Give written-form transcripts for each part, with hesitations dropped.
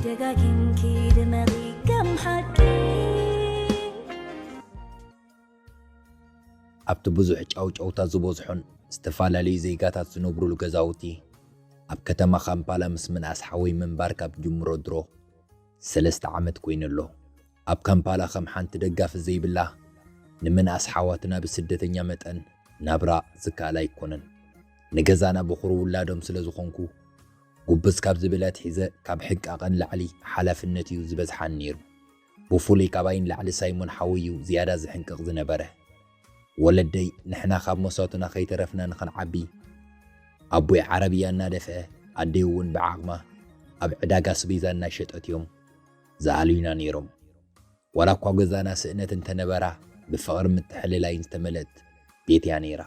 ደጋጊምኪ ድመቂ ከም ሓቂ ኣብቲ ብዙሕ ጫውጫውታት ዝበዝሖን ዝተፈላለዩ ዜጋታት ዝነብሩሉ ገዛውቲ ኣብ ከተማ ካምፓላ ምስ ምንኣስ ሓወይ ምንባር ካብ ጅምሮ ድሮ 3 ዓመት ኮይኑ ኣሎ። ኣብ ካምፓላ ከም ሓንቲ ደጋፊ ዘይብላ ንምንኣስ ሓዋትና ብስደተኛ መጠን ናብራ ዝከኣል ኣይኮነን። ንገዛና ብኹሩ ውላዶም ስለ ዝኾንኩ ጉብዝ ካብ ዝብለት ሒዘ ካብ ሕቃቐን ላዕሊ ሓላፍነት እዩ ዝበዝሓን ነይሩ። ብፍሉይ ካባይን ላዕሊ ሳይሞን ሓወዩ ዝያዳ ዝሕንቅቕ ዝነበረ ወለደይ ንሕና ካብ መሳቱና ከይተረፍና ንኽንዓቢ ኣቦይ ዓረብያ እናደፍአ ኣደይ እውን ብዓቕማ ኣብ ዕዳጋ ስቤዛ እናሸጠት እዮም ዝኣልዩና ነይሮም። ዋላ እኳ ገዛና ስእነት እንተነበራ ብፍቕሪ ምትሕልላይን ዝተመልአት ቤት እያ ነይራ።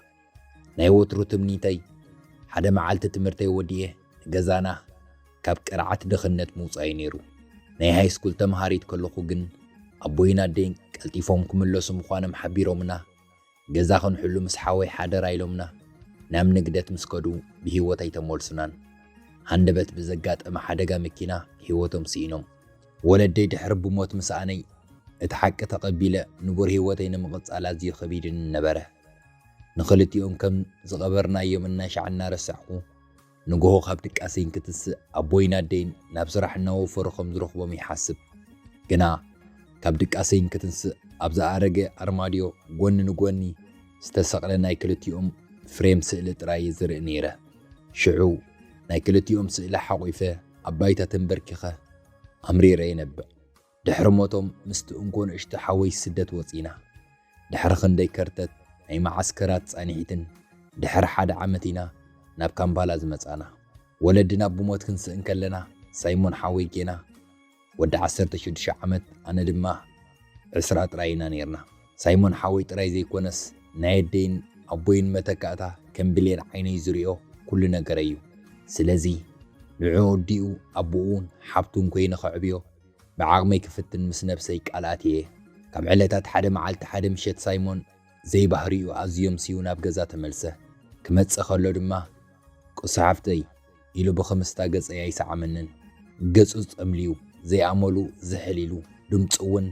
ናይ ወትሩ ትምኒተይ ሓደ መዓልቲ ትምህርተይ ወዲየ ገዛና ካብ ቅርዓት ድኽነት ምውፃይ ነይሩ። ናይ ሃይስኩል ተምሃሪት ከለኹ ግን ኣቦይን ኣደይን ቀልጢፎም ክምለሱ ምዃኖም ሓቢሮምና ገዛ ክንሕሉ ምስ ሓወይ ሓደራ ኢሎምና ናብ ንግደት ምስ ከዱ ብሂወት ኣይተመልሱናን። ሃንደበት ብዘጋጠመ ሓደጋ መኪና ሂወቶም ስኢኖም። ወለደይ ድሕሪ ብሞት ምስኣነይ እቲ ሓቂ ተቐቢለ ንቡር ሂወተይ ንምቕጻል ኣዝዩ ከቢድን ነበረ። ንኽልቲኦም ከም ዝቐበርናዮም እናሻዕ እናረሳዕኹ ንጎሆ ካብ ድቃሰይን ክትስእ ኣቦይን ኣደይን ናብ ስራሕ እናወፈሩ ከም ዝረኽቦም ይሓስብ። ግና ካብ ድቃሰይን ክትንስእ ኣብ ዝኣረገ ኣርማድዮ ጎኒ ንጎኒ ዝተሰቕለ ናይ ክልቲኦም ፍሬም ስእሊ ጥራይ ዝርኢ ነይረ። ሽዑ ናይ ክልቲኦም ስእሊ ሓቑፈ ኣብ ባይታ ተንበርኪኸ ኣምሪረ የነብዕ። ድሕሪ ሞቶም ምስቲ እንኮ ንእሽቲ ሓወይ ስደት ወፂና ድሕሪ ክንደይ ከርተት ናይ ማዓስከራት ጻኒሒትን ድሕሪ 1 ዓመት ኢና ናብ ካምፓላ ዝመጻና። ወለድና ብሞት ክንስእን ከለና ሳይሞን ሓወይ ጌና ወዲ 16 ዓመት ኣነ ድማ 20 ጥራይ ኢና ነርና። ሳይሞን ሓወይ ጥራይ ዘይኮነስ ናይ ኣደይን ኣቦይን መተካእታ ከም ብሌን ዓይነይ ዝሪኦ ኩሉ ነገር እዩ። ስለዚ ንዑ ወዲኡ ኣቦኡን ሓብቱን ኮይኑ ኸዕብዮ ብዓቕመይ ክፍትን ምስ ነብሰይ ቃልኣት እየ። ካብ ዕለታት ሓደ መዓልቲ ሓደ ምሸት ሳይሞን ዘይባህሪኡ ኣዝዮም ሲዩ ናብ ገዛ ተመልሰ። ክመጽእ ከሎ ድማ ቁሳሓፍተይ ኢሉ ብኽምስታ ገጸይ ኣይሰዓመንን። ገጹ ጸምልዩ ዘይኣመሉ ዝሕሊሉ ድምፁ እውን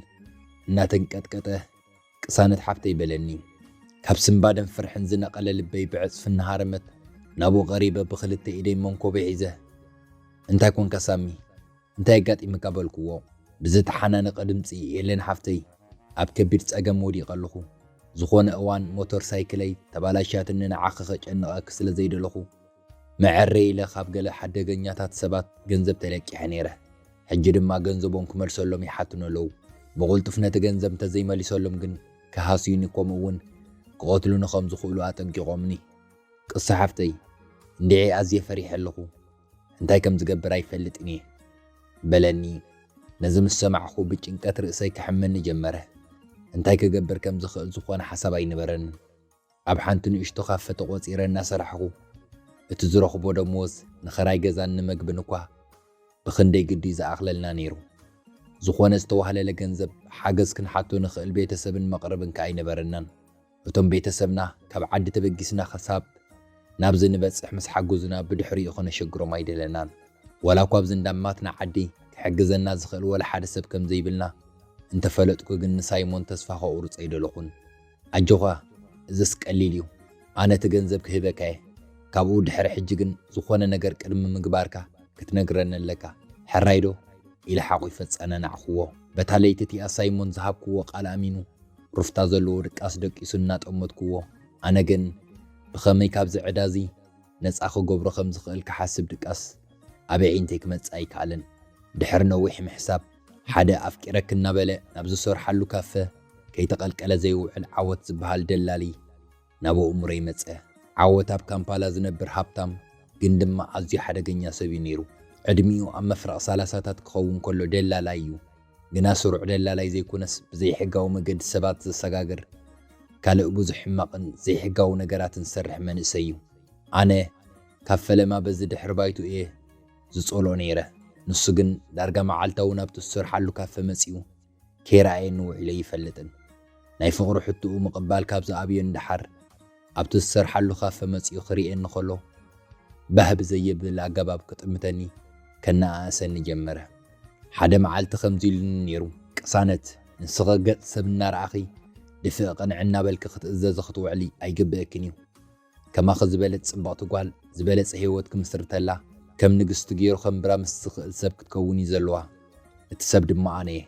እናተንቀጥቀጠ ቅሳነት ሓፍተይ በለኒ። ካብ ስምባደን ፍርሕን ዝነቐለ ልበይ ብዕጽፊ እናሃረመት ናብኡ ቀሪበ ብኽልተ ኢደይ መንኮበ ሒዘ እንታይ ኮንካ ሳሚ እንታይ ኣጋጢምካ በልክዎ። ብዝተሓናነቐ ድምፂ የለን ሓፍተይ ኣብ ከቢድ ጸገም ወዲቐ ኣለኹ። ዝኾነ እዋን ሞተር ሳይክለይ ተባላሻትኒ ንዓኸ ኸጨንቐክ ስለ ዘይደለኹ መዐረ ኢለ ካብ ገለ ሓደገኛታት ሰባት ገንዘብ ተለቂሐ ነይረ። ሕጂ ድማ ገንዘቦም ክመልሰሎም ይሓትኑ ኣለዉ። ብቕልጡፍ ነቲ ገንዘብ እንተዘይመሊሰሎም ግን ክሃስዩኒ ከምኡውን ክቐትሉኒ ከም ዝኽእሉ ኣጠንቂቖምኒ። ቅሳ ሓፍተይ እንድዒ ኣዝየ ፈሪሐ ኣለኹ። እንታይ ከም ዝገብር ኣይፈልጥን እየ በለኒ። ነዚ ምስ ሰማዕኹ ብጭንቀት ርእሰይ ክሕመኒ ጀመረ። እንታይ ክገብር ከም ዝኽእል ዝኾነ ሓሳብ ኣይነበረንን። ኣብ ሓንቲ ንእሽቶ ካፈ ተቖፂረ እናሰርሐኹ እቲ ዝረኽቦ ደመወዝ ንኸራይ ገዛን ንመግብን እኳ ብኽንደይ ግዲ ዝኣኽለልና ነይሩ። ዝኾነ ዝተዋህለለ ገንዘብ ሓገዝ ክንሓቶ ንኽእል ቤተሰብን መቕረብን ከ ኣይነበረናን። እቶም ቤተሰብና ካብ ዓዲ ተበጊስና ኸሳብ ናብዚ ንበጽሕ ምስ ሓገዙና ብድሕሪኡ ኸነሸግሮም ኣይደለናን። ወላ እኳ ኣብዚ እንዳማትና ዓዲ ክሕግዘና ዝኽእል ወላ ሓደ ሰብ ከም ዘይብልና እንተፈለጥኩ ግን ንሳይሞን ተስፋ ከቑርፀ ኣይደለኹን። ኣጆኻ እዝስ ቀሊል እዩ፣ ኣነ እቲ ገንዘብ ክህበካ እየ። ካብኡ ድሕሪ ሕጂ ግን ዝኾነ ነገር ቅድሚ ምግባርካ ክትነግረኒ ኣለካ ሕራይዶ ኢለ ሓቑፈ ጸነናዕኽዎ። በታ ለይቲ እቲኣ ሳይሞን ዝሃብክዎ ቃል ኣሚኑ ሩፍታ ዘለዎ ድቃስ ደቂሱ እናጠመትክዎ። ኣነ ግን ብኸመይ ካብዚ ዕዳዚ ነፃ ክገብሮ ከም ዝኽእል ክሓስብ ድቃስ ኣበይ ዓይንተይ ክመጽእ ኣይከኣልን። ድሕሪ ነዊሕ ምሕሳብ ሓደ ኣፍቂረክ እናበለ ናብ ዝሰርሓሉ ካፈ ከይተቐልቀለ ዘይውዕል ዓወት ዝበሃል ደላሊ ናብኡ እምሮይ መጸ። ዓወት ኣብ ካምፓላ ዝነብር ሃብታም ግን ድማ ኣዝዩ ሓደገኛ ሰብ እዩ ነይሩ። ዕድሚኡ ኣብ መፍረቕ 30ታት ክኸውን ከሎ ደላላይ እዩ። ግና ስሩዕ ደላላይ ዘይኮነስ ብዘይሕጋዊ መገዲ ሰባት ዘሰጋግር ካልእ ብዙሕ ሕማቕን ዘይሕጋዊ ነገራትን ዝሰርሕ መንእሰይ እዩ። ኣነ ካብ ፈለማ በዚ ድሕሪ ባይቱ እየ ዝጸልኦ ነይረ። ንሱ ግን ዳርጋ መዓልታዊ ናብቲ ዝሰርሓሉ ካፈ መጺኡ ከይረኣየኒ ውዒለ ይፈልጥን። ናይ ፍቕሪ ሕትኡ ምቕባል ካብ ዝኣብዮ እንዳሓር ኣብቲ ዝሰርሓሉ ካፈ መጺኡ ክሪኤኒ ከሎ ባህቢ ዘየብል ኣገባብ ክጥምተኒ ከነኣእሰኒ ጀመረ። ሓደ መዓልቲ ከምዚኢሉኒ ነይሩ ቅሳነት ንስኸ ገጽ ሰብ እናረኣኺ ድፍእ ቐንዕና በልኪ ክትእዘዝ ክትውዕሊ ኣይግብአክን እዩ ከማኸ ዝበለት ጽባቕቲ ጓል ዝበለጸ ህይወት ክምስርተላ ከም ንግስቲ ገይሩ ኸምብራ ምስ ዝኽእል ሰብ ክትከውን እዩ ዘለዋ እቲ ሰብ ድማ ኣነ እየ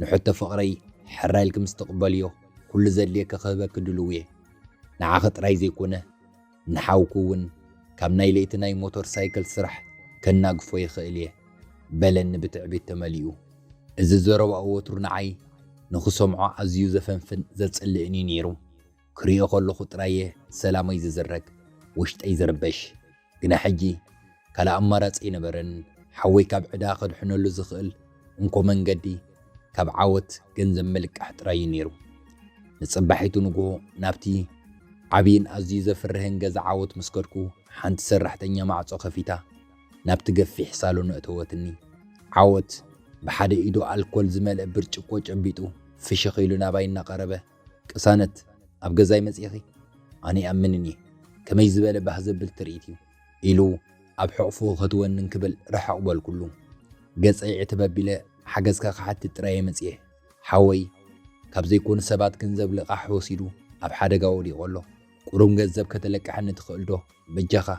ንሕቶ ፍቕረይ ሕራይ ኢልክ ምስ ትቕበልዮ ኩሉ ዘድልየከ ክህበኪ ድልው እየ ንዓኸ ጥራይ ዘይኮነ ንሓውኩ እውን ካብ ናይ ለይቲ ናይ ሞተር ሳይክል ስራሕ ከናግፎ ይኽእል እየ በለኒ ብትዕቢት ተመሊኡ እዚ ዘረባኡ ወትሩ ንዓይ ንኽሰምዖ ኣዝዩ ዘፈንፍን ዘጽልእኒ ነይሩ ክሪኦ ከለኹ ጥራየ ሰላመይ ዝዝረግ ውሽጠይ ዝርበሽ ግና ሕጂ ካልእ ኣማራፂ ነበረን ሓወይ ካብ ዕዳ ከድሕነሉ ዝኽእል እንኮ መንገዲ ካብ ዓወት ገንዘብ መልቃሕ ጥራይ ነይሩ ንጽባሒቱ ንግሆ ናብቲ ዓብይን ኣዝዩ ዘፍርህን ገዛ ዓወት ምስ ከድኩ ሓንቲ ሰራሕተኛ ማዕጾ ከፊታ ናብቲ ገፊሕ ሳሎን እተወትኒ ዓወት ብሓደ ኢዱ ኣልኮል ዝመልአ ብርጭቆ ጨቢጡ ፍሽኽ ኢሉ ናባይ እናቐረበ ቅሳነት ኣብ ገዛይ መጺኺ ኣነ ይኣምንን እየ ከመይ ዝበለ ባህ ዘብል ትርኢት እዩ ኢሉ ኣብ ሕቑፉ ክትወንን ክብል ርሕቕ በልኩሉ ገጸይ ዕትበቢለ ሓገዝካ ክሓቲ ጥራየ መጺየ ሓወይ ካብ ዘይኮኑ ሰባት ገንዘብ ልቓሕ ወሲዱ ኣብ ሓደጋ ወዲቑ ኣሎ ቁሩም ገንዘብ ከተለቅሐኒ ትኽእል ዶ በጃኻ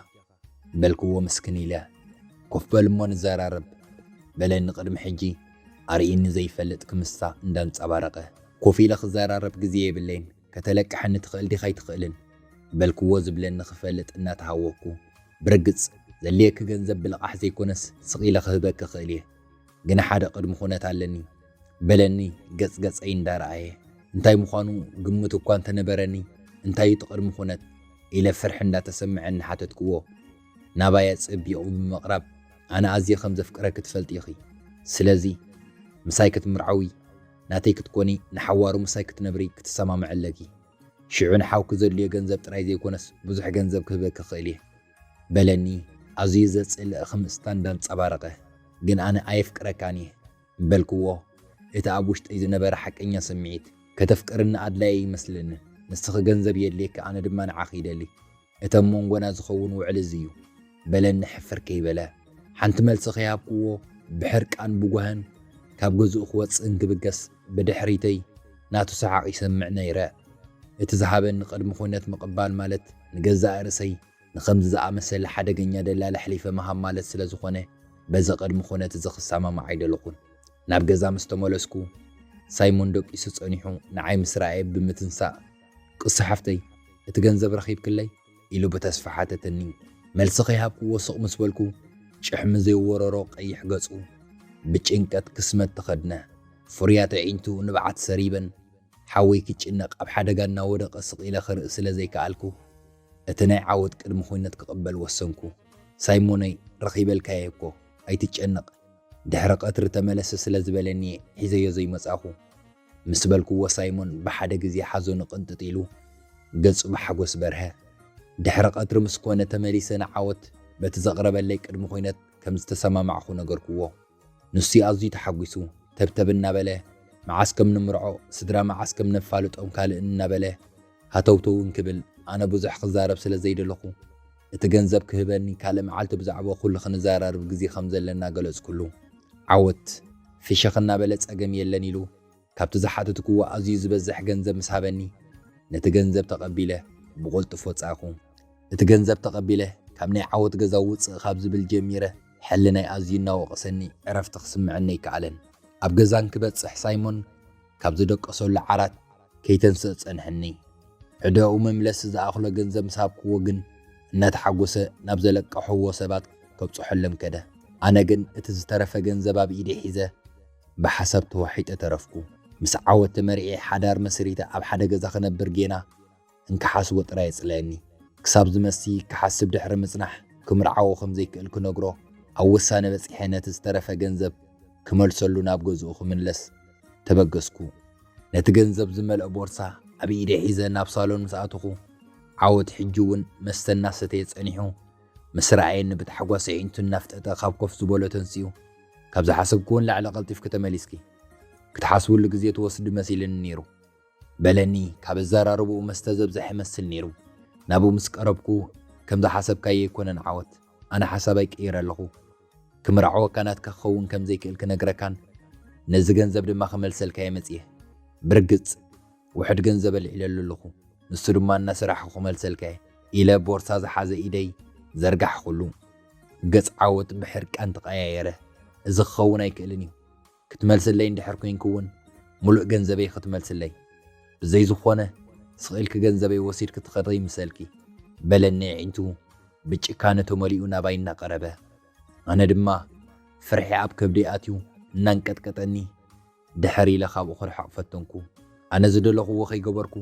በልክዎ ምስክን ኢለ ኮፍ በል እሞ ንዘራረብ በለኒ ቅድሚ ሕጂ ኣርኢኒ ዘይፈልጥ ክምሳ እንዳንጸባረቐ ኮፍ ኢለ ክዘራረብ ግዜ የብለይን ከተለቅሐኒ ትኽእል ዲኻ ኣይትኽእልን በልክዎ ዝብለኒ ክፈልጥ እናተሃወኩ ብርግጽ ዘልየኪ ገንዘብ ብልቓሕ ዘይኮነስ ስቒለ ክህበኪ ክኽእል እየ ግና ሓደ ቅድሚ ኩነት ኣለኒ በለኒ ገጽገጸይ እንዳረኣየ እንታይ ምዃኑ ግምት እኳ እንተነበረኒ እንታይ እቲ ቅድሚ ኩነት ኢለ ፍርሒ እንዳተሰምዐኒ ሓተትክዎ ናባየ ጽቢቑ ብምቕራብ ኣነ ኣዝየ ከም ዘፍቅረኪ ትፈልጢ ኢኺ ስለዚ ምሳይ ክትምርዓዊ ናተይ ክትኮኒ ንሓዋሩ ምሳይ ክትነብሪ ክትሰማምዐለኪ ሽዑ ንሓውኪ ዘድልዮ ገንዘብ ጥራይ ዘይኮነስ ብዙሕ ገንዘብ ክህበኪ ክኽእል እየ በለኒ ኣዝዩ ዘጽልእ ክምስታ እንዳንጸባረቐ ግን ኣነ ኣየፍቅረካን እየ በልክዎ እቲ ኣብ ውሽጠይ ዝነበረ ሓቀኛ ስምዒት ከተፍቅርኒ ኣድላየ ይመስለኒ ንስኺ ገንዘብ የድልየካ ኣነ ድማ ንዓኺ ይደሊ እቶም መንጎና ዝኸውን ውዕል እዚ እዩ በለኒ ሕፍር ከይበለ ሓንቲ መልሲ ኸይሃብክዎ ብሕርቃን ብጓህን ካብ ገዝኡ ክወፅእን ክብገስ ብድሕሪተይ ናቱ ሰሓቕ ይሰምዕና ይረአ እቲ ዝሃበኒ ቅድሚ ኩነት ምቕባል ማለት ንገዛእ ርእሰይ ንኸምዚ ዝኣመሰለ ሓደገኛ ደላላ ሕሊፈ መሃብ ማለት ስለ ዝኾነ በዚ ቅድሚ ኩነት እዚ ክሰማማዕ ኣይደለኹን ናብ ገዛ ምስ ተመለስኩ ሳይሞን ደቂሱ ጸኒሑ ንዓይ ምስ ረኣየ ብምትንሳእ ቅሲ ሓፍተይ እቲ ገንዘብ ረኺብክለይ ኢሉ ብተስፋ ሓተተኒ መልሲ ኸይሃብክዎ ስቕ ምስ በልኩ ጭሕሚ ዘይወረሮ ቀይሕ ገጹ ብጭንቀት ክስመት ተኸድነ ፍርያት ዒንቱ ንብዓት ሰሪበን ሓወይ ክጭነቕ ኣብ ሓደጋ እናወደቐ ስቕ ኢለ ክርኢ ስለ ዘይከኣልኩ እቲ ናይ ዓወት ቅድሚ ኩነት ክቕበል ወሰንኩ ሳይሞነይ ረኺበልካየ እኮ ኣይትጨነቕ ድሕሪ ቀትሪ ተመለሰ ስለ ዝበለኒ ሒዘዮ ዘይመጻኹ ምስ በልክዎ ሳይሞን ብሓደ ግዜ ሓዘኑ ቅንጥጥ ኢሉ ገጹ ብሓጎስ በርሀ ድሕሪ ቀትሪ ምስ ኮነ ተመሊሰ ንዓወት በቲ ዘቕረበለይ ቅድሚ ኩነት ከም ዝተሰማማዕኹ ነገርክዎ ንሱ ኣዝዩ ተሓጒሱ ተብተብ እናበለ መዓስ ከም ንምርዖ ስድራ መዓስ ከም ነፋልጦም ካልእ እናበለ ሃተውተውን ክብል ኣነ ብዙሕ ክዛረብ ስለ ዘይደለኹ እቲ ገንዘብ ክህበኒ ካልእ መዓልቲ ብዛዕባ ኩሉ ክንዘራርብ ግዜ ከም ዘለና ገለጽኩሉ ዓወት ፍሽኽ እናበለ ጸገም የለን ኢሉ ካብቲ ዝሓተትክዎ ኣዝዩ ዝበዝሕ ገንዘብ ምስ ሃበኒ ነቲ ገንዘብ ተቐቢለ ብቕልጡፍ ወጻእኹ እቲ ገንዘብ ተቐቢለ ካብ ናይ ዓወት ገዛ ውፅእ ካብ ዝብል ጀሚረ ሕልናይ ኣዝዩ እናወቐሰኒ ዕረፍቲ ክስምዐኒ ኣይከኣለን ኣብ ገዛን ክበጽሕ ሳይሞን ካብ ዝደቀሰሉ ዓራት ከይተንስእ ጸንሐኒ ዕድኡ መምለሲ ዝኣኽሎ ገንዘብ ምስ ሃብክዎ ግን እናተሓጐሰ ናብ ዘለቀሕዎ ሰባት ከብጽሖሎም ከደ ኣነ ግን እቲ ዝተረፈ ገንዘብ ኣብ ኢደ ሒዘ ብሓሳብ ተዋሒጠ ተረፍኩ ምስ ዓወት ተመሪዐ ሓዳር መስሪተ ኣብ ሓደ ገዛ ክነብር ጌና እንክሓስቦ ጥራይ የጽለየኒ ክሳብ ዝመሲ ክሓስብ ድሕሪ ምጽናሕ ክምርዓዎ ከም ዘይክእል ክነግሮ ኣብ ውሳነ በጺሐ ነቲ ዝተረፈ ገንዘብ ክመልሰሉ ናብ ገዝኡ ክምለስ ተበገስኩ ነቲ ገንዘብ ዝመልአ ቦርሳ ኣብ ኢደ ሒዘ ናብ ሳሎን ምስ ኣተኹ ዓወት ሕጂ እውን መስተና ሰተየ ጸኒሑ ምስ ረኣየኒ ብታሕጓስ ዒንቱ እናፍጠጠ ካብ ኮፍ ዝበሎ ተንስኡ ካብ ዝሓሰብክውን ላዕሊ ቐልጢፍክ ተመሊስኪ ክትሓስብሉ ግዜ ትወስድ መሲልኒ ነይሩ በለኒ ካብ ኣዘራርብኡ መስተ ዘብዝሕ ይመስል ነይሩ ናብኡ ምስ ቀረብኩ ከም ዝሓሰብካዮ ኣይኮነን ዓወት ኣነ ሓሳበይ ቀይረ ኣለኹ ክምርዓወካ ናትካ ክኸውን ከም ዘይክእል ክነግረካን نزي ገንዘብ ድማ ከመልሰልካ የመጽየ ብርግጽ ውሕድ ገንዘብ ልዕለሉ ኣለኹ ንሱ ድማ እናስራሕኹ ከመልሰልካ ኢለ ቦርሳ ዝሓዘ ኢደይ ዘርጋሕ ኩሉ ገጽ ዓወት ብሕርቃን ተቀያየረ እዚ ክኸውን ኣይክእልን እዩ ክትመልስለይ እንድሕር ኮንኩ እውን ሙሉእ ገንዘበይ ክትመልስለይ ብዘይ ዝኾነ ስቕልክ ገንዘበይ ወሲድክ ትኸደ ይምሰልኪ በለኒ ዒንቱ ብጭካነ ተመሊኡ ናባይ እናቀረበ ኣነ ድማ ፍርሒ ኣብ ከብደይ ኣትዩ እናንቀጥቀጠኒ ድሕር ኢለ ካብኡ ክርሕቕ ፈተንኩ ኣነ ዝደለኹዎ ከይገበርኩ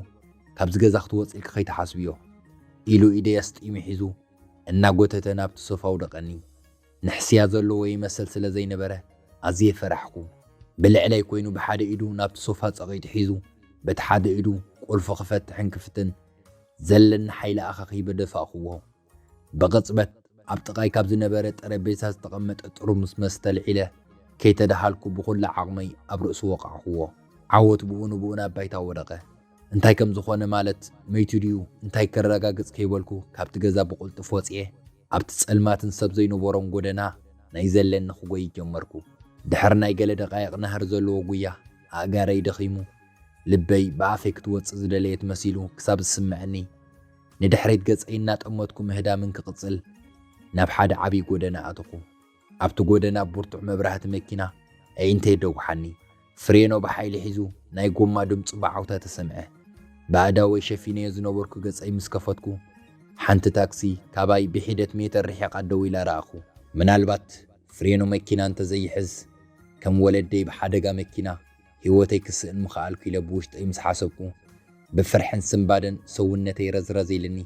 ካብዚ ገዛ ክትወፅእ ኢልካ ከይተሓስብዮ ኢሉ ኢደይ ኣስጢሙ ሒዙ እናጎተተ ናብቲ ሶፋ ውደቐኒ ንሕስያ ዘለዎ ይመስል ስለ ዘይነበረ ኣዝየ ፈራሕኩ ብልዕለይ ኮይኑ ብሓደ ኢዱ ናብቲ ሶፋ ጸቒጡ ሒዙ በቲ ሓደ ኢዱ ቁልፎ ክፈትሕን ክፍትን ዘለኒ ሓይሊ ኣኻኺ በደፋእኽዎ ብቕጽበት ኣብ ጥቓይ ካብ ዝነበረ ጠረጴዛ ዝተቐመጠ ጥርሙስ መስተ ልዒለ ከይተዳሃልኩ ብኹላ ዓቕመይ ኣብ ርእሱ ወቃዕኽዎ ዓወት ብኡ ንብኡ ናብ ባይታ ወደቐ እንታይ ከም ዝኾነ ማለት መይቱ ድዩ እንታይ ከረጋግጽ ከይበልኩ ካብቲ ገዛ ብቁልጥፍ ወፅየ ኣብቲ ጸልማትን ሰብ ዘይነበሮም ጎደና ናይ ዘለኒ ክጎይ ጀመርኩ ድሕሪ ናይ ገለ ደቓይቕ ናህር ዘለዎ ጉያ ኣእጋረይ ደኺሙ ልበይ ብኣፈይ ክትወፅእ ዝደለየት መሲሉ ክሳብ ዝስምዐኒ ንድሕሪት ገጸይ እናጠመትኩ ምህዳምን ክቕጽል ናብ ሓደ ዓብይ ጎደና ኣተኹ ኣብቲ ጎደና ብርቱዕ መብራህቲ መኪና ኣዒንተይ ደጉሓኒ ፍሬኖ ብሓይሊ ሒዙ ናይ ጎማ ድምፂ ብዓውታ ተሰምዐ ብኣዳወይ ሸፊነዮ ዝነበርኩ ገጸይ ምስ ከፈትኩ ሓንቲ ታክሲ ካባይ ብሒደት ሜትር ርሒቓ ደው ኢላ ረኣኹ ምናልባት ፍሬኖ መኪና እንተዘይሕዝ ከም ወለደይ ብሓደጋ መኪና ህይወተይ ክስእን ምኽኣልኩ ኢለ ብውሽጠይ ምስ ሓሰብኩ ብፍርሕን ስምባደን ሰውነተይ ረዝረዝ ኢልኒ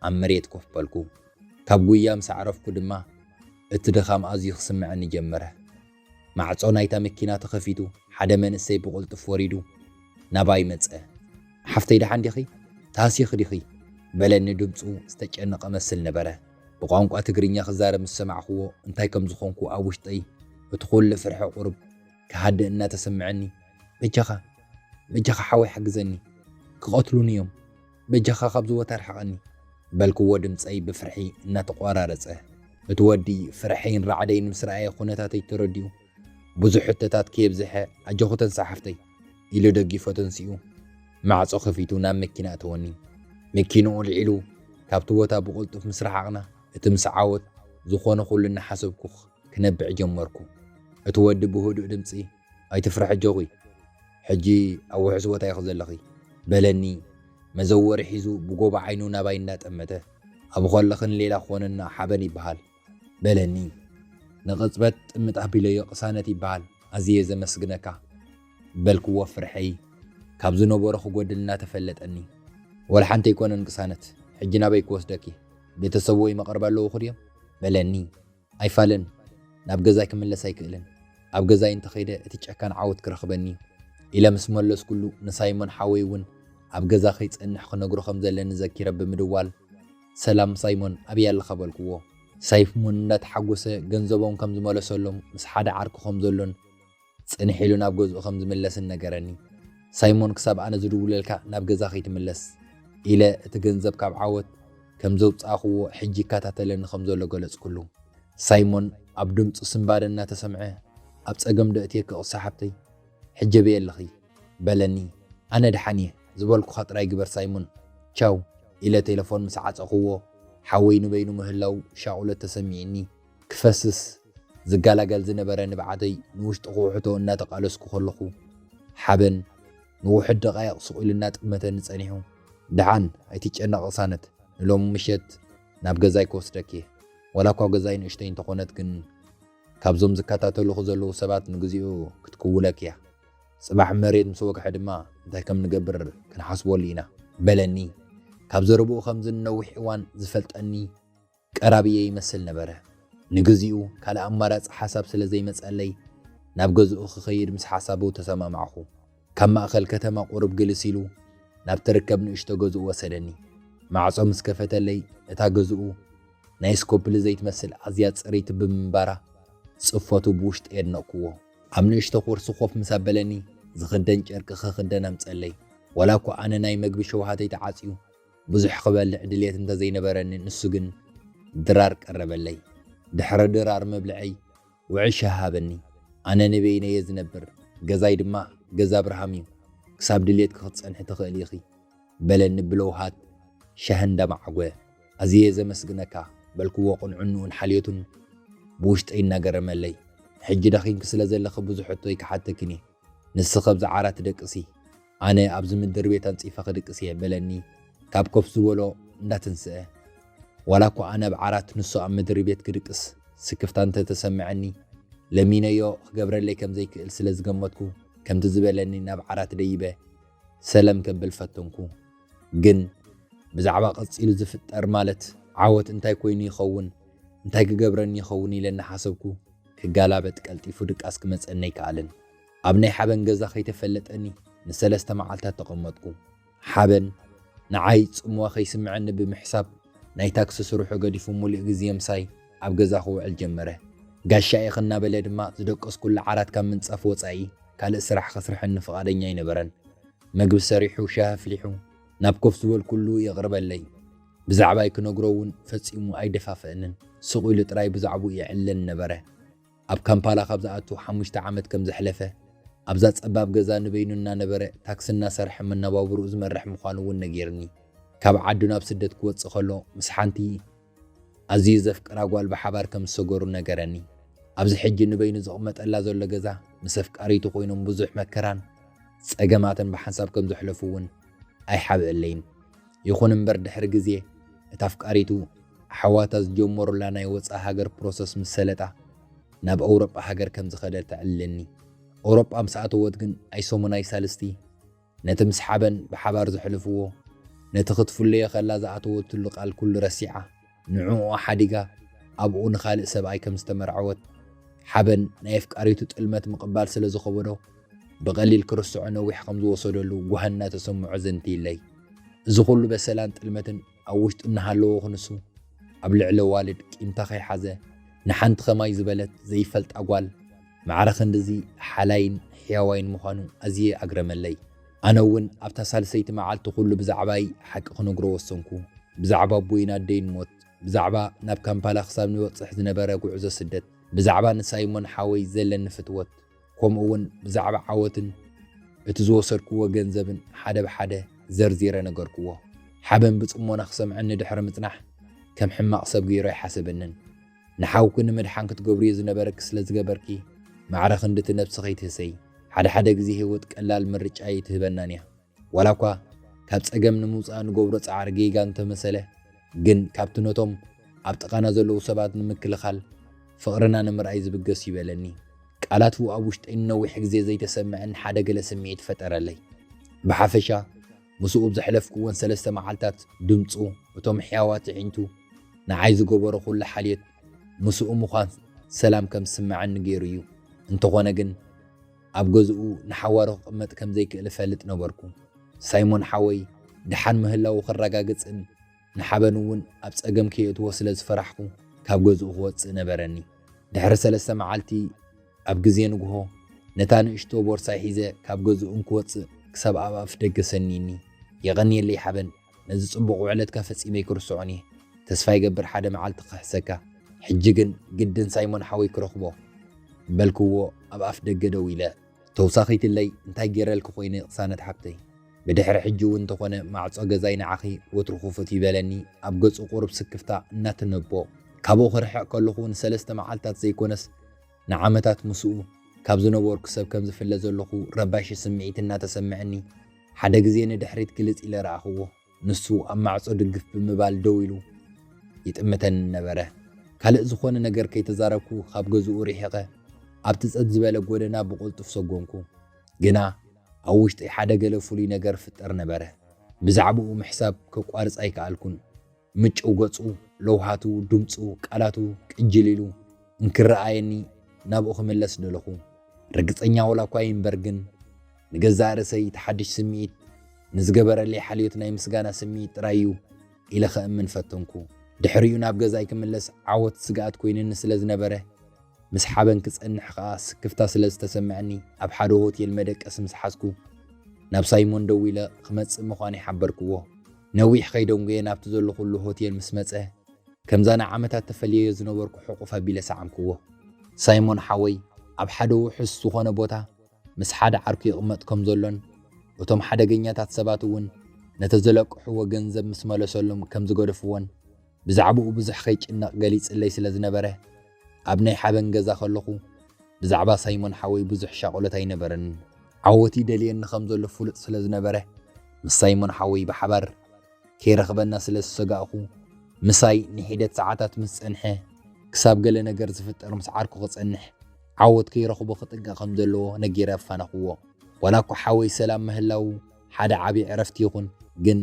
ኣብ መሬት ኮፍ በልኩ ካብ ጉያ ምስ ዓረፍኩ ድማ እቲ ድኻም ኣዝዩ ክስምዐኒ ጀመረ ማዕጾ ናይታ መኪና ተኸፊቱ ሓደ መንእሰይ ብቁልጥፍ ወሪዱ ናባይ መጸ ሓፍተይ ደሓን ዲኺ ታሲኽ ዲኺ በለኒ ድምፁ ዝተጨነቐ መስል ነበረ ብቋንቋ ትግርኛ ክዛረብ ምስ ሰማዕኽዎ እንታይ ከም ዝኾንኩ ኣብ ውሽጠይ እቲ ኩሉ ፍርሒ ቁርብ ክሃድእ እናተሰምዐኒ በጃኻ ሓወይ ሓግዘኒ ክቐትሉኒ እዮም በጃኻ ካብዚ ቦታ ርሕቐኒ በልክዎ ድምፀይ ብፍርሒ እናተቆራረፀ እቲ ወዲ ፍርሐይን ራዕደይን ምስ ረኣየ ኩነታተይ ተረዲኡ ብዙሕ ሕቶታት ከየብዝሐ ኣጀኹ ተንሳሓፍተይ ኢሉ ደጊፎ ተንሲኡ ማዕጾ ከፊቱ ናብ መኪና እተወኒ መኪንኡ ልዒሉ ካብቲ ቦታ ብቁልጡፍ ምስ ረሓቕና እቲ ምስ ዓወት ዝኾነ ኩሉ እናሓሰብኩ ክነብዕ ጀመርኩ እቲ ወዲ ብህዱእ ድምፂ ኣይትፍራሕ ጀኺ ሕጂ ኣብ ውሕስ ቦታ ኢኹ ዘለኺ በለኒ መዘወሪ ሒዙ ብጎባ ዓይኑ ናባይ እናጠመተ ኣብ ኸለኽን ሌላ ክኾነና ሓበን ይበሃል በለኒ ንቕጽበት ጥምጥ ኣቢለዮ ቅሳነት ይበሃል ኣዝየ ዘመስግነካ በልክዎ ፍርሐይ ካብ ዝነበሮ ክጎድል እናተፈለጠኒ ወላ ሓንቲ ኣይኮነን ቅሳነት ሕጂ ናበይ ክወስደኪ ቤተሰብ ወይ መቐርባ ኣለዎ ድዮም በለኒ ኣይፋለን ናብ ገዛይ ክምለስ ኣይክእልን ኣብ ገዛይ እንተኸይደ እቲ ጨካን ዓወት ክረኽበኒ ኢለ ምስ መለስ ኩሉ ንሳይሞን ሓወይ እውን ኣብ ገዛ ከይጸንሕ ክነግሮ ከም ዘለኒ ዘኪረ ብምድዋል ሰላም ሳይሞን ኣብያ ኣለኻ በልክዎ ሳይሞን እንዳተሓጎሰ ገንዘቦም ከም ዝመለሰሎም ምስ ሓደ ዓርኩ ከም ዘሎን ጽንሕ ኢሉ ናብ ገዝኡ ከም ዝምለስን ነገረኒ ሳይሞን ክሳብ ኣነ ዝድውለልካ ናብ ገዛ ከይትምለስ ኢለ እቲ ገንዘብ ካብ ዓወት ከም ዘውፃእኽዎ ሕጂ ይከታተለኒ ከም ዘሎ ገለጽ ኩሉ ሳይሞን ኣብ ድምፁ ስምባደ እናተሰምዐ ኣብ ጸገም ደእትየ ክቕሳሓብተይ ሕጂ በየ ኣለኺ በለኒ ኣነ ድሓን እየ ዝበልኩኻ ጥራይ ግበር ሳይሞን ቻው ኢለ ቴሌፎን ምስ ዓፀኽዎ ሓወይ ንበይኑ ምህላው ሻቁለት ተሰሚዕኒ ክፈስስ ዝጋላገል ዝነበረ ንብዓተይ ንውሽጢ ክውሕቶ እናተቃለስኩ ከለኹ ሓበን ንውሕድ ደቓይቕ ስቑኢሉ እናጥመተኒ ጸኒሑ ድሓን ኣይትጨነቕ ቅሳነት ንሎሚ ምሸት ናብ ገዛይ ክወስደክ እየ ወላ እኳ ገዛይ ንእሽተይ እንተኾነት ግን ካብዞም ዝከታተልኹ ዘለዉ ሰባት ንግዚኡ ክትክውለክ እያ ጽባሕ መሬት ምስ ወግሐ ድማ እንታይ ከም ንገብር ክንሓስበሉ ኢና በለኒ ካብ ዘረብኡ ከም ዝነዊሕ እዋን ዝፈልጠኒ ቀራብየ ይመስል ነበረ ንግዚኡ ካልእ ኣማራፂ ሓሳብ ስለ ዘይመጸለይ ናብ ገዝኡ ክኸይድ ምስ ሓሳቡ ተሰማማዕኹ ካብ ማእኸል ከተማ ቁርብ ግልስ ኢሉ ናብ ትርከብ ንእሽቶ ገዝኡ ወሰደኒ ማዕጾ ምስ ከፈተለይ እታ ገዝኡ ናይ ስኮፕሊ ዘይትመስል ኣዝያ ጽሬይቲ ብምንባራ ጽፈቱ ብውሽጢ የድነቕክዎ ኣብ ንእሽቶ ቁርሲ ኮፍ ምስ ኣበለኒ ዝኽደን ጨርቂ ክኽደን ኣምጸለይ ወላ እኳ ኣነ ናይ መግቢ ሸውሃተይ ተዓጽዩ ብዙሕ ክበልዕ ድሌት እንተዘይነበረኒ ንሱ ግን ድራር ቀረበለይ ድሕሪ ድራር መብልዐይ ውዕል ሸሃበኒ ኣነ ንበይነየ ዝነብር ገዛይ ድማ ገዛ ብርሃም እዩ ክሳብ ድሌት ክትጸንሕ ትኽእል ኢኺ በለኒ ብለውሃት ሻህ እንዳማዓጎ ኣዝየ ዘመስግነካ በልክዎ ቁንዕኑን ሓልዮቱን ብውሽጠይ እናገረመለይ ሕጂ ደኺንክ ስለ ዘለኺ ብዙሕ ሕቶይ ክሓትክን እየ ንስኺ ኣብዛ ዓራት ትደቅሲ ኣነ ኣብዚ ምድር ቤት ኣንፂፈ ክድቅስ እየ በለኒ ካብ ኮፍ ዝበሎ እንዳትንስአ ዋላ እኳ ኣነ ብዓራት ንሱ ኣብ ምድሪ ቤት ክድቅስ ስክፍታ እንተተሰምዐኒ ለሚነዮ ክገብረለይ ከም ዘይክእል ስለ ዝገመትኩ ከምቲ ዝበለኒ ናብ ዓራት ደይበ ሰላም ከብል ፈተንኩ ግን ብዛዕባ ቀፂሉ ዝፍጠር ማለት ዓወት እንታይ ኮይኑ ይኸውን እንታይ ክገብረኒ ይኸውን ኢለ እናሓሰብኩ ክጋላበጥ ቀልጢፉ ድቃስ ክመፀኒ ኣይከኣልን ኣብ ናይ ሓበን ገዛ ከይተፈለጠኒ ንሰለስተ መዓልታት ተቐመጥኩ ሓበን ንዓይ ጽምዋ ከይስምዐኒ ብምሕሳብ ናይ ታክሲ ስርሑ ገዲፉ ሙሉእ ግዜ ምሳይ ኣብ ገዛ ክውዕል ጀመረ ጋሻይ ኽናበለ ድማ ዝደቀስ ኩሉ ዓራት ካብ ምንጻፍ ወፃኢ ካልእ ስራሕ ክስርሐኒ ፍቓደኛ ኣይነበረን መግቢ ሰሪሑ ሻህ ኣፍሊሑ ናብ ኮፍ ዝበል ኩሉ የቕርበለይ ብዛዕባይ ክነግሮ እውን ፈጺሙ ኣይደፋፍአንን ስቕ ኢሉ ጥራይ ብዛዕባኡ ይዕለን ነበረ ኣብ ካምፓላ ካብ ዝኣቱ 5 ዓመት ከም ዘሕለፈ ኣብዛ ጸባብ ገዛ ንበይኑ እናነበረ ታክሲ እናሰርሐ መነባብሩኡ ዝመርሕ ምዃኑ እውን ነጊርኒ ካብ ዓዱ ናብ ስደት ክወፅእ ከሎ ምስ ሓንቲ ኣዝዩ ዘፍቅራ ጓል ብሓባር ከም ዝሰገሩ ነገረኒ ኣብዚ ሕጂ ንበይኑ ዝቕመጠላ ዘሎ ገዛ ምስ ኣፍቃሪቱ ኮይኖም ብዙሕ መከራን ጸገማትን ብሓንሳብ ከም ዘሕለፉ እውን ኣይሓብአለይን ይኹን እምበር ድሕሪ ግዜ እታ ኣፍቃሪቱ ሓዋታ ዝጀመሩላ ናይ ወፃኢ ሃገር ፕሮሰስ ምስ ሰለጣ ናብ ኣውሮጳ ሃገር ከም ዝኸደት ትዕልለኒ ኣውሮጳ ምስ ኣተወት ግን ኣይሰሙናይ ሳልስቲ ነቲ ምስ ሓበን ብሓባር ዘሕልፍዎ ነቲ ክትፍለዮ ኸላ ዝኣተወትሉ ቃል ኩሉ ረሲዓ ንዕኡ ሓዲጋ ኣብኡ ንኻልእ ሰብኣይ ከም ዝተመርዓወት ሓበን ናይ ኣፍቃሪቱ ጥልመት ምቕባል ስለ ዝኸበዶ ብቐሊል ክርስዖ ነዊሕ ከም ዝወሰደሉ ጓህና ተሰምዖ ዘንቲ ኢለይ እዚ ኩሉ በሰላን ጥልመትን ኣብ ውሽጡ እናሃለዎ ክንሱ ኣብ ልዕሊ ዋልድ ቂምታ ከይሓዘ ንሓንቲ ኸማይ ዝበለት ዘይፈልጣ ጓል ማዕረ ክንድዚ ሓላይን ሕያዋይን ምዃኑ ኣዝየ ኣግረመለይ ኣነ እውን ኣብታ ሳልሰይቲ መዓልቲ ኩሉ ብዛዕባይ ሓቂ ክነግሮ ወሰንኩ ብዛዕባ ቦይና ደይን ሞት ብዛዕባ ናብ ካምፓላ ክሳብ ንበፅሕ ዝነበረ ጉዕዞ ስደት ብዛዕባ ንሳይሞን ሓወይ ዘለኒ ፍትወት ከምኡ እውን ብዛዕባ ዓወትን እቲ ዝወሰድክዎ ገንዘብን ሓደ ብሓደ ዘርዚረ ነገርክዎ ሓበን ብጽሞና ክሰምዐኒ ድሕሪ ምጽናሕ ከም ሕማቕ ሰብ ገይሮ ይሓስብንን ንሓውክ ንምድሓን ክትገብርዮ ዝነበረክ ስለ ዝገበርኪ ማዕረ ክንድቲ ነብሲ ከይትህሰይ ሓደ ግዜ ህይወት ቀላል ምርጫ ይትህበናን እያ ዋላ እኳ ካብ ጸገም ንምውፃእ ንገብሮ ጻዕሪ ጌጋ እንተመሰለ ግን ካብቲ ነቶም ኣብ ጥቓና ዘለዉ ሰባት ንምክልኻል ፍቕርና ንምርኣይ ዝብገስ ይበለኒ ቃላቱ ኣብ ውሽጠይ ንነዊሕ ግዜ ዘይተሰምዐን ሓደ ገለ ስምዒት ፈጠረለይ ብሓፈሻ ምስኡ ብዘሕለፍክዎን 3 መዓልታት ድምፁ እቶም ሕያዋት ዒንቱ ንዓይ ዝገበሮ ኩሉ ሓልየት ምስኡ ምዃን ሰላም ከም ዝስምዐኒ ገይሩ እዩ እንተኾነ ግን ኣብ ገዝኡ ንሓዋሮ ክቕመጥ ከም ዘይክእል እፈልጥ ነበርኩ ሳይሞን ሓወይ ድሓን ምህላው ክረጋግፅን ንሓበን እውን ኣብ ጸገም ከየእትዎ ስለ ዝፈራሕኩ ካብ ገዝኡ ክወፅእ ነበረኒ ድሕሪ 3 መዓልቲ ኣብ ግዜ ንግሆ ነታ ንእሽቶ ቦርሳይ ሒዘ ካብ ገዝኡ እንክወፅእ ክሳብ ኣብ ኣፍ ደገ ሰኒኒ የቐኒየለይ ሓበን ነዚ ጽቡቕ ውዕለትካ ፈጺመ ይክርስዖን እየ ተስፋ ይገብር ሓደ መዓልቲ ክሕሰካ ሕጂ ግን ግድን ሳይሞን ሓወይ ክረኽቦ በልክዎ ኣብ ኣፍ ደገ ደው ኢለ ተውሳኺትለይ እንታይ ገይረልክ ኮይነ ቅሳነት ሓብተይ ብድሕሪ ሕጂ እውን እንተኾነ ማዕጾ ገዛይ ንዓኺ ወትሩ ክፉት ይበለኒ ኣብ ገጹ ቁርብ ስክፍታ እናትነቦ ካብኡ ክርሕቕ ከለኹ ን3 መዓልታት ዘይኮነስ ንዓመታት ምስኡ ካብ ዝነበርኩ ሰብ ከም ዝፍለ ዘለኹ ረባሽ ስምዒት እናተሰምዐኒ ሓደ ግዜ ንድሕሪት ግልጽ ኢለ ረኣኽዎ ንሱ ኣብ ማዕጾ ድግፍ ብምባል ደው ኢሉ ይጥምተን ነበረ ካልእ ዝኾነ ነገር ከይተዛረብኩ ካብ ገዝኡ ርሒቐ ኣብቲ ጸጥ ዝበለ ጎደና ብቕልጡፍ ሰጎምኩ ግና ኣብ ውሽጠይ ሓደ ገለ ፍሉይ ነገር ፍጠር ነበረ ብዛዕባኡ ምሕሳብ ከቋርጽ ኣይከኣልኩን ምጭው ገጹ ለውሃቱ ድምፁ ቃላቱ ቅጅል ኢሉ እንክረኣየኒ ናብኡ ክምለስ ደለኹ ርግፀኛ ወላ እኳ እምበር ግን ንገዛእ ርእሰይ ተሓድሽ ስምዒት ንዝገበረለይ ሓልዮት ናይ ምስጋና ስምዒት ጥራይ እዩ ኢለ ክእምን ፈተንኩ ድሕሪኡ ናብ ገዛይ ክምለስ ዓወት ስጋኣት ኮይነኒ ስለ ዝነበረ ምስ ሓበን ክጸንሕ ኸኣ ስክፍታ ስለ ዝተሰምዐኒ ኣብ ሓደ ሆቴል መደቀሲ ምስ ሓዝኩ ናብ ሳይሞን ደው ኢለ ክመጽእ ምዃኑ ይሓበርክዎ ነዊሕ ከይደንጎየ ናብቲ ዘሎ ኩሉ ሆቴል ምስ መጸ ከምዛ ንዓመታት ተፈልየዮ ዝነበርኩ ሕቑፍ ኣቢለ ሰዓምክዎ ሳይሞን ሓወይ ኣብ ሓደ ውሕስ ዝኾነ ቦታ ምስ ሓደ ዓርኩ ይቕመጥ ከም ዘሎን እቶም ሓደገኛታት ሰባት እውን ነተዘለቅሕዎ ገንዘብ ምስ መለሰሎም ከም ዝገደፍዎን ብዛዕባኡ ብዙሕ ከይጭነቕ ገሊፅለይ ስለ ዝነበረ ኣብ ናይ ሓበን ገዛ ከለኹ ብዛዕባ ሳይሞን ሓወይ ብዙሕ ሻቆለት ኣይነበረንን። ዓወቲ ደልየኒ ከም ዘሎ ፍሉጥ ስለ ዝነበረ ምስ ሳይሞን ሓወይ ብሓባር ከይረኽበና ስለ ዝሰጋእኹ ምሳይ ንሒደት ሰዓታት ምስ ፀንሐ ክሳብ ገለ ነገር ዝፍጠር ምስ ዓርኩ ክፀንሕ ዓወት ከይረኽቦ ክጥንቀቕ ከም ዘለዎ ነጊረ ኣፋናኽዎ። ዋላ እኳ ሓወይ ሰላም ምህላው ሓደ ዓብዪ ዕረፍቲ ይኹን ግን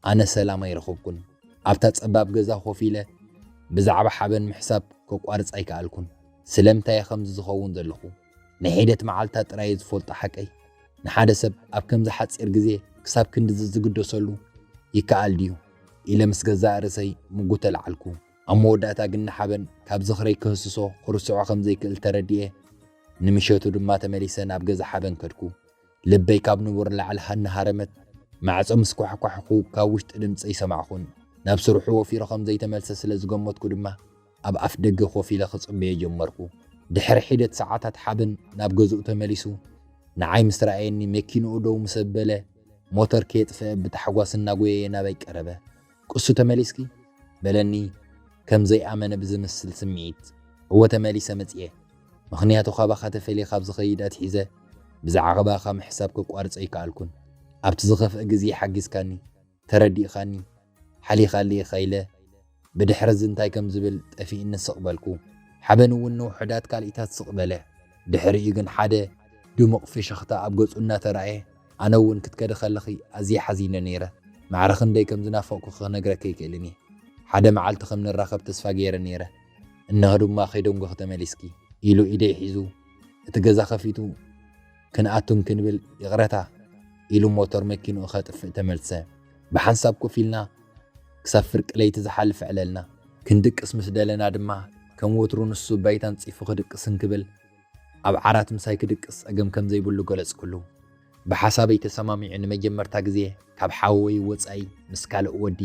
ኣነ ሰላም ኣይረኽብኩን። ኣብታ ፀባብ ገዛ ኮፍ ኢለ ብዛዕባ ሓበን ምሕሳብ ከቋርፅ ኣይከኣልኩን። ስለምንታይ ከምዚ ዝኸውን ዘለኹ ናይ ሒደት መዓልታ ጥራይ ዝፈልጦ ሓቀይ ንሓደ ሰብ ኣብ ከምዚ ሓፂር ግዜ ክሳብ ክንዲ ዝግደሰሉ ይከኣል ድዩ ኢለ ምስ ገዛእ ርእሰይ ምጉተ ለዓልኩ። ኣብ መወዳእታ ግን ንሓበን ካብ ዝኽረይ ክህስሶ ክርስዖ ከምዘይክእል ተረዲኤ ንምሸቱ ድማ ተመሊሰ ናብ ገዛ ሓበን ከድኩ። ልበይ ካብ ንቡር ላዕሊ ሃነሃረመት ማዕጾ ምስ ኳሕኳሕኩ ካብ ውሽጢ ድምፂ ይሰማዕኹን። ናብ ስርሑ ወፊሮ ከምዘይተመልሰ ስለ ዝገመትኩ ድማ ኣብ ኣፍ ደገ ኮፍ ኢለ ክፅበዮ ጀመርኩ። ድሕሪ ሒደት ሰዓታት ሓበን ናብ ገዝኡ ተመሊሱ ንዓይ ምስ ረኣየኒ መኪንኡ ደው ምስ ኣበለ ሞተር ከየጥፍአ ብታሕጓስ እናጎየየ ናበይ ቀረበ። ቅሱ ተመሊስኪ በለኒ ከም ዘይኣመነ ብዝመስል ስምዒት። እወ ተመሊሰ መፅየ ምኽንያቱ ካባኻ ተፈልየ ካብ ዝኸይድ ኣትሒዘ ብዛዕባኻ ምሕሳብ ክቋርፀ ይከኣልኩን። ኣብቲ ዝኸፍአ ግዜ ሓጊዝካኒ ተረዲእኻኒ ሓሊኻለይ ኸይለ ብድሕሪ ዝንታይ ከም ዝብል ጠፊእኒ ስቕበልኩ። ሓበን እውን ንውሕዳት ካልኢታት ስቕበለ። ድሕሪኡ ግን ሓደ ድሙቕ ፍሽኽታ ኣብ ገጹ እናተረኣየ ኣነ እውን ክትከደ ከለኺ ኣዝየ ሓዚነ ነይረ። ማዕረ ክንደይ ከም ዝናፈቕኩ ክነግረካ ይክእልኒ። ሓደ መዓልቲ ከም ንራኸብ ተስፋ ገይረ ነይረ። እነሆ ድማ ከይደንጎ ተመሊስኪ ኢሉ ኢደይ ሒዙ እቲ ገዛ ከፊቱ ክንኣቱን ክንብል ይቕረታ ኢሉ ሞተር መኪንኡ ከጥፍእ ተመልሰ። ብሓንሳብ ኮፍ ኢልና ክሳብ ፍርቂ ለይቲ ዝሓልፍ ዕለልና ክንድቅስ ምስ ደለና ድማ ከም ወትሩ ንሱ ባይታን ፂፉ ክድቅስ እንክብል ኣብ ዓራት ምሳይ ክድቅስ ፀገም ከም ዘይብሉ ገለጽኩሉ። ብሓሳበይ ተሰማሚዑ ንመጀመርታ ግዜ ካብ ሓወይ ወፃኢ ምስ ካልእ ወዲ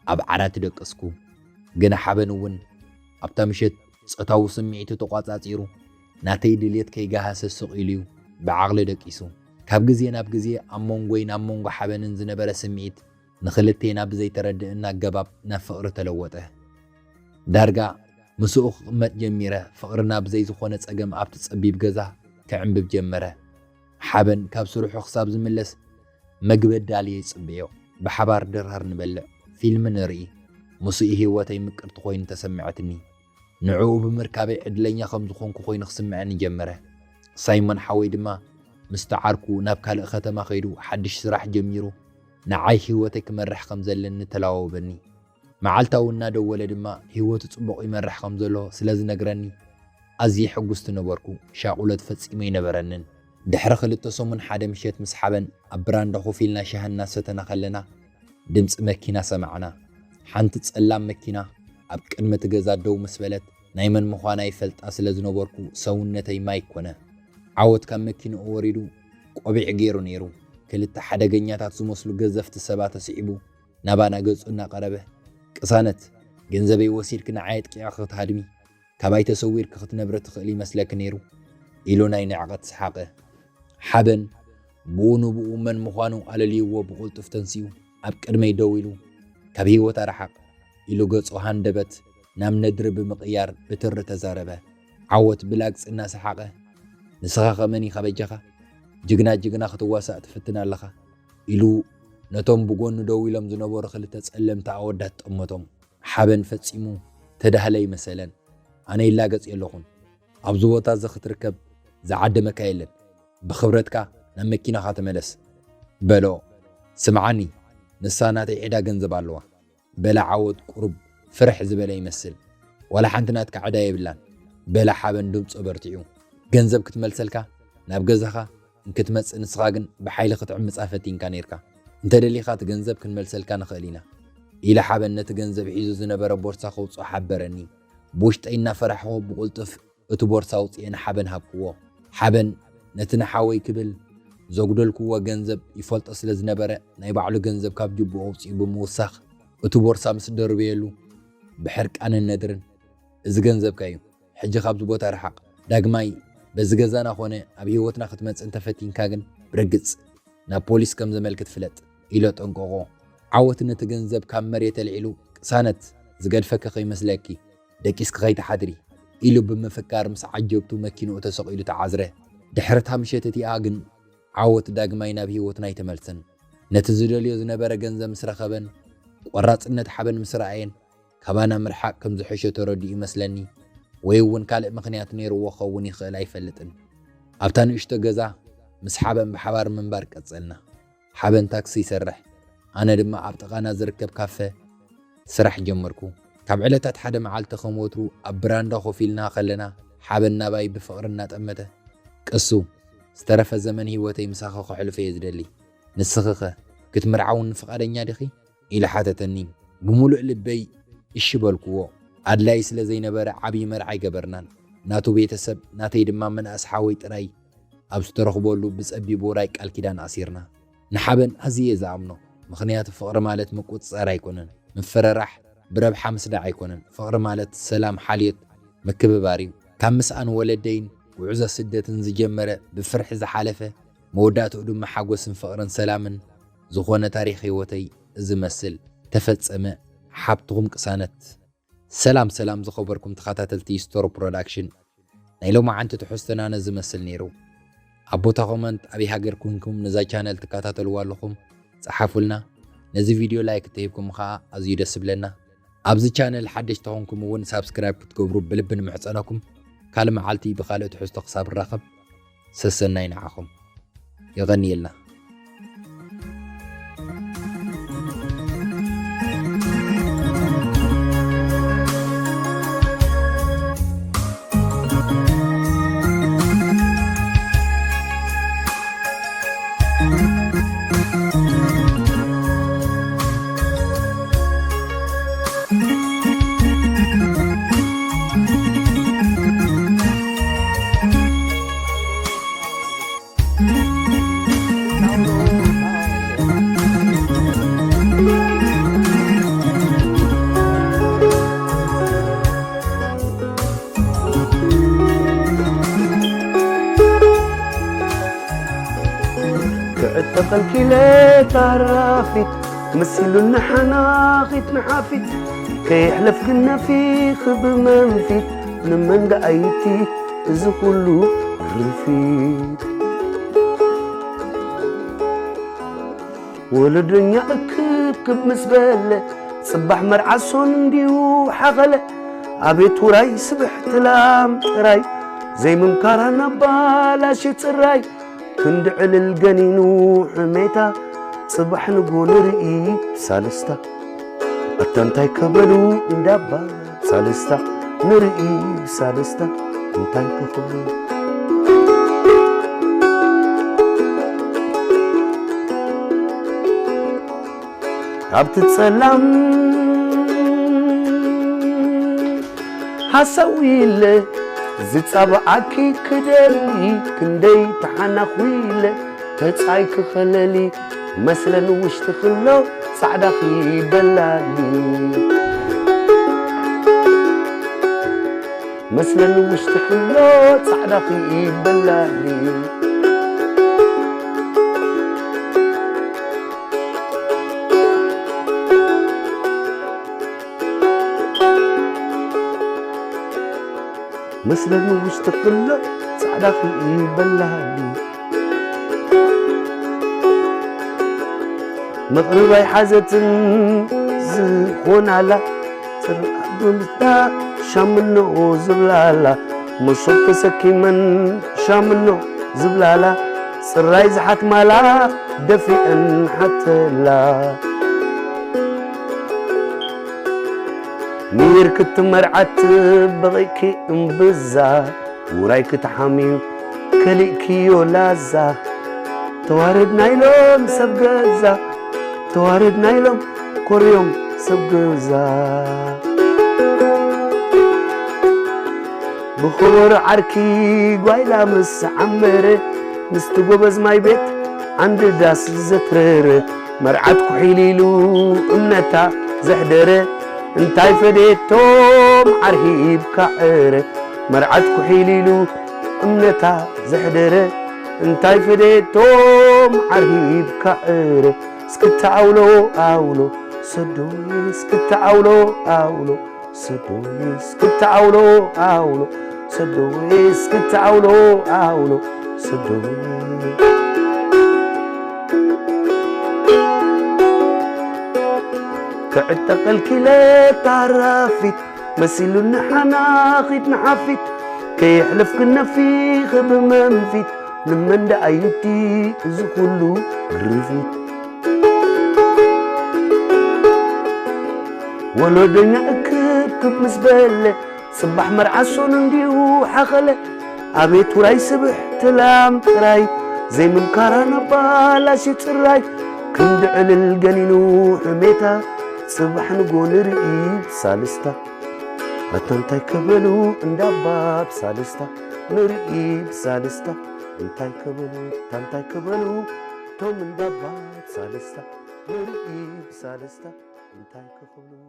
ኣብ ዓራት ደቀስኩ። ግን ሓበን እውን ኣብታ ምሸት ፆታዊ ስምዒቱ ተቋፃፂሩ ናተይ ድልየት ከይገሃሰ ስቕ ኢሉ ብዓቕሊ ደቂሱ። ካብ ግዜ ናብ ግዜ ኣብ መንጎይ ናብ መንጎ ሓበንን ዝነበረ ስምዒት ንኽልቴና ብዘይተረድእና ኣገባብ ናብ ፍቕሪ ተለወጠ። ዳርጋ ምስኡ ክቕመጥ ጀሚረ። ፍቕርና ብዘይ ዝኾነ ፀገም ኣብቲ ፀቢብ ገዛ ክዕንብብ ጀመረ። ሓበን ካብ ስርሑ ክሳብ ዝምለስ መግበድ ዳልየ ይፅበዮ። ብሓባር ድራር ንበልዕ፣ ፊልም ንርኢ። ምስኡ ህይወተይ ምቅርቲ ኮይኑ ተሰምዐትኒ። ንዕኡ ብምርካበይ ዕድለኛ ከም ዝኾንኩ ኮይኑ ክስምዐኒ ጀመረ። ሳይሞን ሓወይ ድማ ምስ ተዓርኩ ናብ ካልእ ከተማ ከይዱ ሓድሽ ስራሕ ጀሚሩ ንዓይ ህይወተይ ክመርሕ ከም ዘለኒ ተለዋወበኒ። መዓልታዊ እናደወለ ድማ ህይወቱ ፅቡቕ ይመርሕ ከም ዘሎ ስለ ዝነግረኒ ኣዝየ ሕጉስቲ ነበርኩ። ሻቁለት ፈፂሙ ይነበረንን። ድሕሪ 2 ሰሙን ሓደ ምሸት ምስ ሓበን ኣብ ብራንዳ ኮፍ ኢልና ሻሂ እናሰተና ከለና ድምፂ መኪና ሰማዕና። ሓንቲ ፀላም መኪና ኣብ ቅድሚ እቲ ገዛ ደው ምስ በለት ናይ መን ምዃና ይፈልጣ ስለ ዝነበርኩ ሰውነተይ ማይ ኮነ። ዓወት ካብ መኪንኡ ወሪዱ ቆቢዕ ገይሩ ነይሩ። ክልተ ሓደገኛታት ዝመስሉ ገዘፍቲ ሰባት ተስዒቡ ናባና ገጹ እናቐረበ ቅሳነት ገንዘበይ ወሲድክ ንዓይ ጥቂዕኻ ክትሃድሚ ካባይ ተሰዊርክ ክትነብረ ትኽእል ይመስለክ ነይሩ ኢሉ ናይ ንዕቐት ሰሓቐ። ሓበን ብኡ ንብኡ መን ምዃኑ ኣለልይዎ ብቕልጡፍ ተንስኡ ኣብ ቅድመይ ደው ኢሉ ካብ ህይወት ኣረሓቕ ኢሉ ገጹ ሃንደበት ናብ ነድሪ ብምቕያር ብትሪ ተዛረበ። ዓወት ብላግፅ እናሰሓቐ ንስኻ ኸመኒ ኸበጀኻ ጅግና ጅግና ክትዋሳእ ትፍትን ኣለኻ ኢሉ ነቶም ብጎኑ ደው ኢሎም ዝነበሩ ክልተ ጸለምቲ ኣወዳት ጠመቶም። ሓበን ፈጺሙ ተዳህለይ መሰለን። ኣነ ይላገጽ የለኹን ኣብዚ ቦታ እዚ ክትርከብ ዝዓደመካ የለን ብኽብረትካ ናብ መኪናኻ ተመለስ በሎ። ስምዓኒ ንሳ ናተይ ዒዳ ገንዘብ ኣለዋ በላ ዓወት ቁሩብ ፍርሕ ዝበለ ይመስል። ወላ ሓንቲ ናትካ ዕዳ የብላን በላ ሓበን ድምፆ በርቲዑ። ገንዘብ ክትመልሰልካ ናብ ገዛኻ እንክትመጽእ ንስኻ ግን ብሓይሊ ክትዕምፃ ፈቲንካ ነይርካ። እንተደሊኻ እቲ ገንዘብ ክንመልሰልካ ንኽእል ኢና ኢለ ሓበን ነቲ ገንዘብ ሒዙ ዝነበረ ቦርሳ ከውፅኦ ሓበረኒ። ብውሽጠይ እናፈራሕኹ ብቕልጡፍ እቲ ቦርሳ ውፅአ ንሓበን ሃብክዎ። ሓበን ነቲ ንሓወይ ክብል ዘጉደልክዎ ገንዘብ ይፈልጦ ስለ ዝነበረ ናይ ባዕሉ ገንዘብ ካብ ጅብኡ ኣውፅኡ ብምውሳኽ እቲ ቦርሳ ምስ ደርበየሉ ብሕርቃንን ነድርን እዚ ገንዘብካ እዩ ሕጂ ካብዚ ቦታ ርሓቕ ዳግማይ بزغزانا خونه اب هيوتنا ختمص انت فتينكا كن برغص نا بوليس كم زملكت فلط إلو تنقوقو عوت نتجنزب كام مريت العلو سانت زقد فكخ يمسلكي دكيسك غيت حدري إلو بمفكار مس عجبتو مكينو تسوق إلو تعازره دحرتها مشيتتي آغن عوت داقماينا بهيوتنا يتملسن نتزدليو زنبرا جنزب مسرخبن وراتنت حبن مسرعين كبانا مرحق كم زحشو تردي يمسلني ويون كالق مخنيات نيرو وخون يخيل يفلطن ابتان اشتو غزا مس حبن بحبار منبر قصلنا حبن تاكسي يسرح انا دما ابطقانا زركب كافه سرح جمركو كاب علتات حدا معالت خموترو ابراندا خوفيلنا خلنا حبنا باي بفقرنا طمته قسو استرف زمن هيوتي مساخو حلفه يزدلي نسخخه كتمرعون فقادنيا دخي الى حاتتني بملؤ لبي الشبالكو أدلاي سلا زينبر عبي مرعي قبرنان ناتو بيتسب ناتي دما من أسحاوي تراي أبسترخ بولو بسأبي بورايك الكيدان أسيرنا نحابن هزيه زعمنو مخنيات فقر مالت مكوت صار يكونن من فررح بربحة مسدع يكونن فقر مالت سلام حاليت مكب باريو كم مسأن ولدين وعزة سدة زجمرة بفرح زحالفة مودات قدوم محاقوس فقرن سلامن زخونة تاريخي وتي زمسل تفتسأم حابتهم قسانت سلام زخبركم تخاتلتي ستور برودكشن نايلو ما عنت تحسنا نزمسل نيرو أبوتا كومنت أبي هاجر كونكم نزا channel تكاتلوا لكم صحفوا لنا نزي فيديو لايك تيبكم خا أزيو دس بلنا أبزي channel حدش تهونكم ون سبسكرايب كتقبروا بلبن محصنكم كالم عالتي بخالق تحس قصاب الرقب سسناين عاكم يغني لنا كعتقل كلا تعرفت تمثلوا النحناخت نحافت كي يحلف قلنا في خب منفي لمن دعيتي إذا كله رفيت ولدنيا أكب مسبلة صبح مرعسون ديو حغلة عبيت وراي سبح تلام راي زي ممكارنا بالاشت الراي كندعل الجنينو حميتا صبح نقول رئي سالستا التنتاي كبلو ندبا سالستا نرئي سالستا انتاي كبلو عبت تسلم حسوي له زيت صبعكي كدلي كندي تحنخويله تصايك خللي مثلا وش تخلو صعدخي بلالي مثلا وش تخلو صعدخي بلالي مثلا وش تقله صعدا في بلالي مغربي حازت زخون على ترقبلتا شامنو زبلالا مصوت سكيمن شامنو زبلالا سراي زحت مالا دفئن حتى لا مير كنت مرعت بغيكي انبزا ورايك تحامي كليكي يولازا توارد نايلوم سبقزا توارد نايلوم كوريوم سبقزا بخور عركي قويلا مس عمر مستقوبز ماي بيت عند داس زترر مرعت كحيليلو امنتا زحدره انتاي فديتوم عرهيب كعر مرعت كحيليلو እምነታ ዘሕደረ እንታይ ፈደቶም ዓርሂብ ካዕረ እስክትዓውሎ ኣውሎ ሰዶዬ እስክትዓውሎ ኣውሎ ሰዶዬ እስክትዓውሎ ኣውሎ ሰዶዬ እስክትዓውሎ ኣውሎ ሰዶዬ كعتقل كلا تعرفت مسيلو نحناخت نحفت كي يحلف كنا في خب منفت نمن دا ايتي زكولو رفت ولو دنيا اكب كب مزبلة صباح مرعسون انديو حخلة عبيت وراي سبح تلام تراي زي ممكارنا بالاشي تراي كند على الجنينو حميتا صباح نقول رئيب سالستا أتنتاي كبلو اندباب سالستا نرئيب سالستا انتاي كبلو تنتاي كبلو توم اندباب سالستا نرئيب سالستا انتاي كبلو